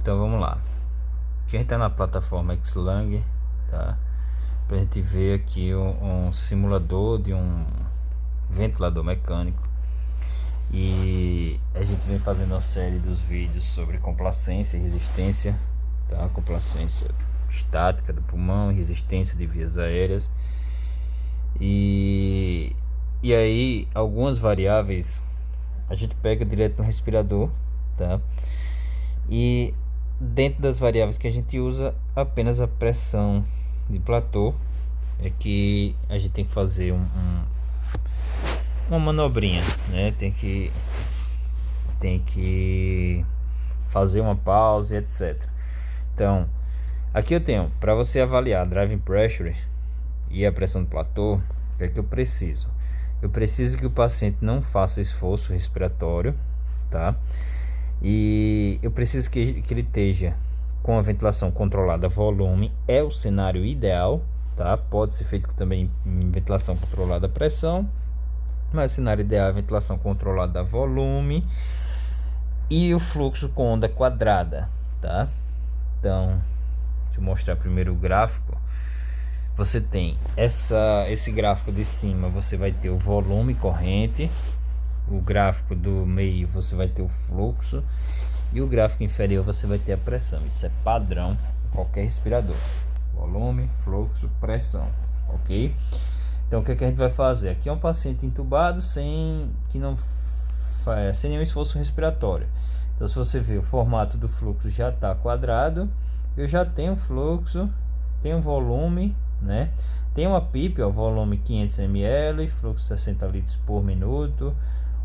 Então vamos lá. Aqui a gente está na plataforma Xlang, tá? Pra gente ver aqui um simulador de um ventilador mecânico. E a gente vem fazendo uma série dos vídeos sobre complacência e resistência, tá? Complacência estática do pulmão e resistência de vias aéreas. E aí algumas variáveis a gente pega direto no respirador, tá? E dentro das variáveis que a gente usa, apenas a pressão de platô é que a gente tem que fazer uma manobrinha, né? Tem que fazer uma pausa, etc. Então, aqui eu tenho, para você avaliar driving pressure e a pressão do platô, o que é que eu preciso? Eu preciso que o paciente não faça esforço respiratório, tá? E eu preciso que ele esteja com a ventilação controlada volume, é o cenário ideal, tá? Pode ser feito também em ventilação controlada pressão, mas o cenário ideal é a ventilação controlada volume e o fluxo com onda quadrada, tá? Então, deixa eu mostrar primeiro o gráfico. Você tem esse gráfico de cima, você vai ter o volume corrente, o gráfico do meio você vai ter o fluxo e o gráfico inferior você vai ter a pressão. Isso é padrão em qualquer respirador: volume, fluxo, pressão, ok? Então o que a gente vai fazer? Aqui é um paciente entubado sem nenhum esforço respiratório. Então se você ver, o formato do fluxo já está quadrado, eu já tenho fluxo, tenho volume, né? Tem uma PIP, ó, volume 500 ml, fluxo 60 litros por minuto,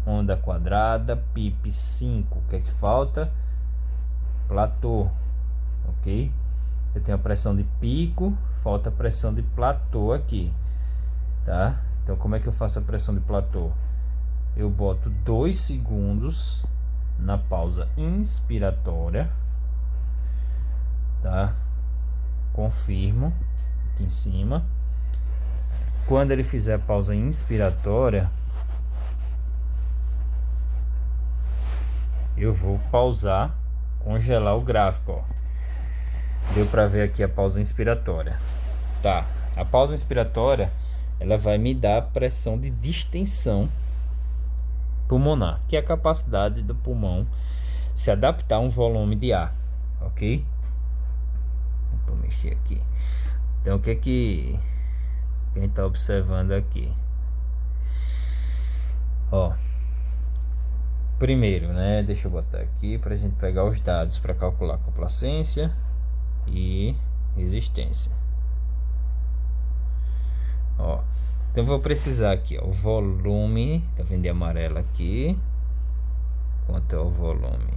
onda quadrada, PIP 5. O que é que falta? Platô, ok? Eu tenho a pressão de pico, falta a pressão de platô aqui, tá? Então como é que eu faço a pressão de platô? Eu boto 2 segundos na pausa inspiratória, tá? Confirmo aqui em cima. Quando ele fizer a pausa inspiratória, eu vou pausar, congelar o gráfico, ó. Deu para ver aqui a pausa inspiratória, tá? A pausa inspiratória, ela vai me dar a pressão de distensão pulmonar, que é a capacidade do pulmão se adaptar a um volume de ar, ok? Vou mexer aqui. Então o que é que a gente está observando aqui? Ó, primeiro, né? Deixa eu botar aqui para a gente pegar os dados para calcular complacência e resistência. Ó, então vou precisar aqui, ó, o volume, tá vendo de amarelo aqui? Quanto é o volume?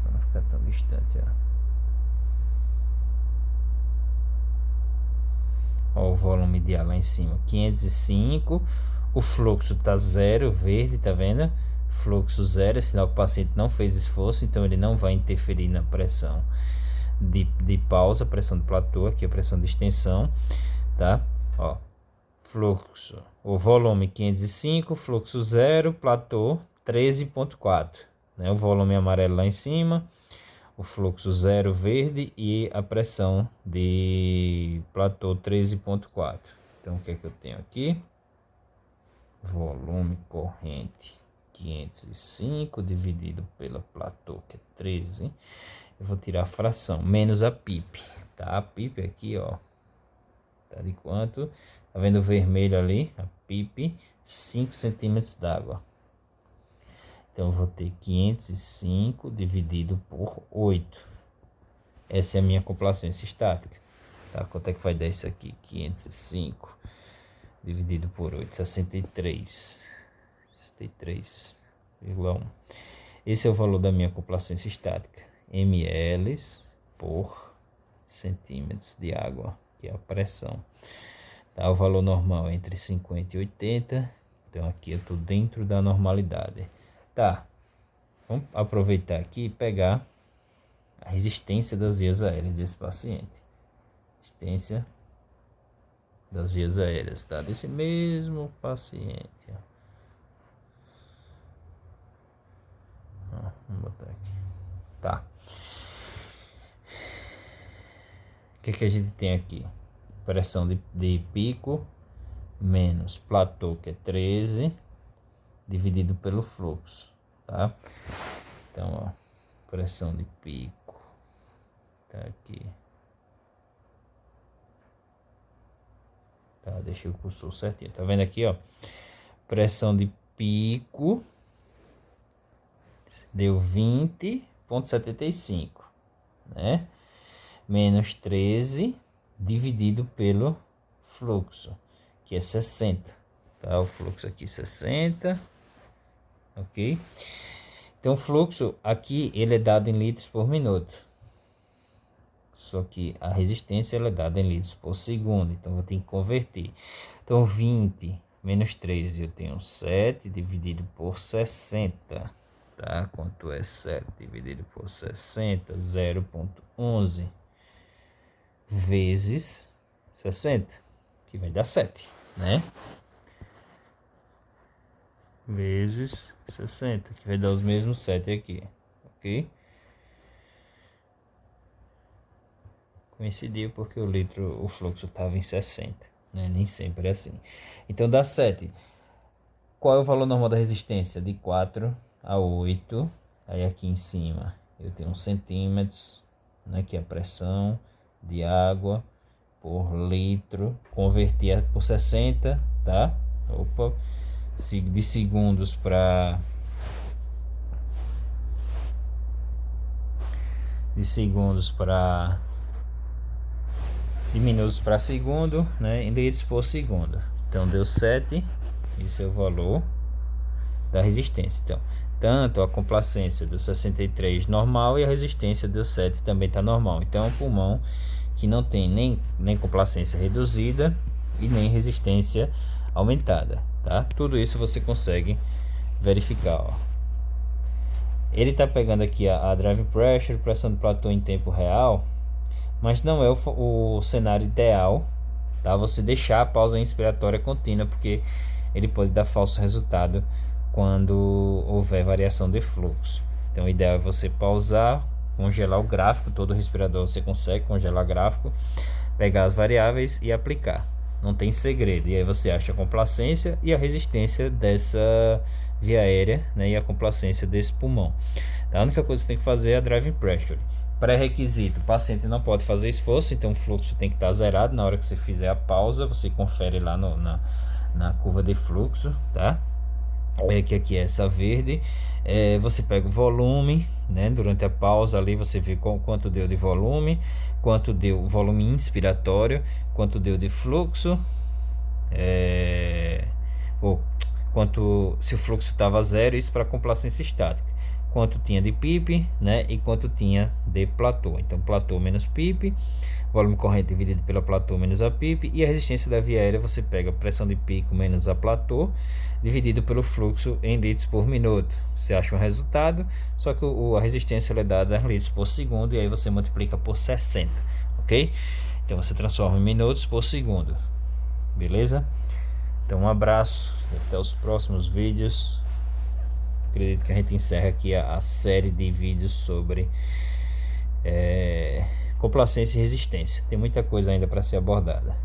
Para não ficar tão distante, ó, o volume de ar lá em cima, 505. O fluxo tá zero, verde, tá vendo? Fluxo zero é sinal que o paciente não fez esforço, então ele não vai interferir na pressão de pausa, pressão de platô, aqui a pressão de extensão, tá? Ó, fluxo, o volume 505, fluxo zero, platô 13,4, né? O volume amarelo lá em cima, o fluxo zero verde e a pressão de platô 13,4. Então o que é que eu tenho aqui? Volume corrente 505 dividido pela platô, que é 13. Eu vou tirar a fração menos a PIP, tá? A PIP aqui, ó, tá de quanto? Tá vendo o vermelho ali? A PIP, 5 centímetros d'água. Então eu vou ter 505 dividido por 8. Essa é a minha complacência estática, tá? Quanto é que vai dar isso aqui? 505 dividido por 8, 63,1. Esse é o valor da minha complacência estática, ml por centímetros de água, que é a pressão. Tá? O valor normal é entre 50 e 80, então aqui eu estou dentro da normalidade. Tá, vamos aproveitar aqui e pegar a resistência das vias aéreas desse paciente. Resistência das vias aéreas, tá? Desse mesmo paciente. Vamos botar aqui. Tá. O que a gente tem aqui? Pressão de pico menos platô, que é 13, dividido pelo fluxo, tá? Então, ó, pressão de pico tá aqui. Tá, deixa o cursor certinho. Tá vendo aqui, ó? Pressão de pico deu 20,75, né? Menos 13 dividido pelo fluxo, que é 60, tá? O fluxo aqui 60, ok? Então o fluxo aqui ele é dado em litros por minuto, só que a resistência ela é dada em litros por segundo, então vou ter que converter. Então 20 menos 13 eu tenho 7 dividido por 60, tá? Quanto é 7 dividido por 60? 0,11 vezes 60, que vai dar 7, né? Vezes 60, que vai dar os mesmos 7 aqui, ok? Coincidiu porque o fluxo estava em 60, né? Nem sempre é assim. Então dá 7. Qual é o valor normal da resistência? De 4 a 8. Aí aqui em cima eu tenho 1 centímetros, né? Que é a pressão de água por litro. Converter por 60, tá? Opa. De segundos para... de minutos para segundo, né, em litros por segundo. Então deu 7, esse é o valor da resistência. Então, tanto a complacência deu 63 normal e a resistência deu 7 também está normal. Então é um pulmão que não tem nem complacência reduzida e nem resistência aumentada, tá? Tudo isso você consegue verificar, ó. Ele está pegando aqui a drive pressure, pressão do platô em tempo real, mas não é o cenário ideal, tá? Você deixar a pausa inspiratória contínua, porque ele pode dar falso resultado quando houver variação de fluxo. Então o ideal é você pausar, congelar o gráfico, todo respirador você consegue congelar o gráfico, pegar as variáveis e aplicar. Não tem segredo. E aí você acha a complacência e a resistência dessa via aérea, né, e a complacência desse pulmão. A única coisa que você tem que fazer é a driving pressure. Pré-requisito: o paciente não pode fazer esforço, então o fluxo tem que estar zerado. Na hora que você fizer a pausa, você confere lá na curva de fluxo, tá? Que aqui é essa verde. Você pega o volume, né? Durante a pausa ali você vê quanto deu de volume, quanto deu o volume inspiratório, quanto deu de fluxo, se o fluxo estava zero, isso para complacência estática, quanto tinha de PIP, né, e quanto tinha de platô. Então platô menos PIP, volume corrente dividido pela platô menos a PIP, e a resistência da via aérea você pega a pressão de pico menos a platô dividido pelo fluxo em litros por minuto. Você acha um resultado, só que a resistência é dada em litros por segundo, e aí você multiplica por 60, ok? Então você transforma em minutos por segundo, beleza? Então um abraço, até os próximos vídeos. Acredito que a gente encerra aqui a série de vídeos sobre complacência e resistência. Tem muita coisa ainda para ser abordada.